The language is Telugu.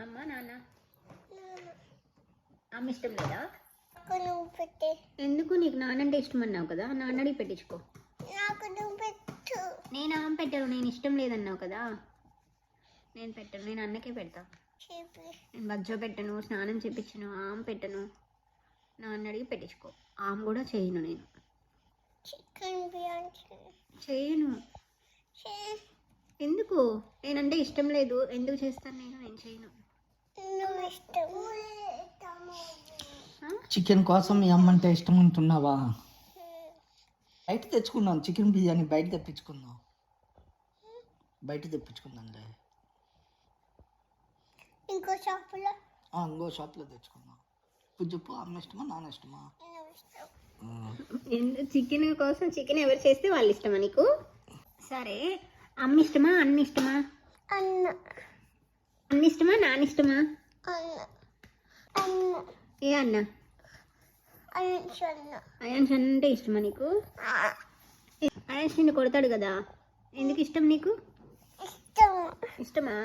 అమ్మ నాన్న అమ్మ ఇష్టం లేదా? ఎందుకు? నీకు నాన్న అంటే ఇష్టం అన్నావు కదా, నాన్న అడిగి పెట్టించుకో. నేను ఆమె పెట్టరు, నేను ఇష్టం లేదన్నావు కదా. నేను పెట్టను, నేను అన్నకే పెడతా. నేను బజ్జో పెట్టను, స్నానం చేపించను, ఆమె పెట్టను. నాన్న అడిగి పెట్టించుకో. ఆమె కూడా చేయను, నేను చేయను. ఎందుకు? నేనంటే ఇష్టం లేదు, ఎందుకు చేస్తాను నేను చేయను. చికెన్ కోసం మీ అమ్మ అంటే ఇష్టం ఉంటున్నావా? బయట తెచ్చుకుందాం, చికెన్ బిర్యానీ బయట తెప్పించుకుందాం. బయట తెప్పించుకుందాంలే, ఇంకో షాప్లో తెచ్చుకుందాం. ఇప్పుడు చెప్పు, అమ్మ ఇష్టమా నాన్న ఇష్టమా? చికెన్ కోసం చికెన్ ఎవరు చేస్తే వాళ్ళు ఇష్టమా నీకు? సరే, అమ్మ ఇష్టమా అన్న ఇష్టమా? అన్న ఇష్టమా నాన్న ఇష్టమా? ఏ అన్న? అయాన్స్ అంటే ఇష్టమా నీకు? అయాన్స్ నిన్ను కొడతాడు కదా, ఎందుకు ఇష్టం నీకు? ఇష్టమా?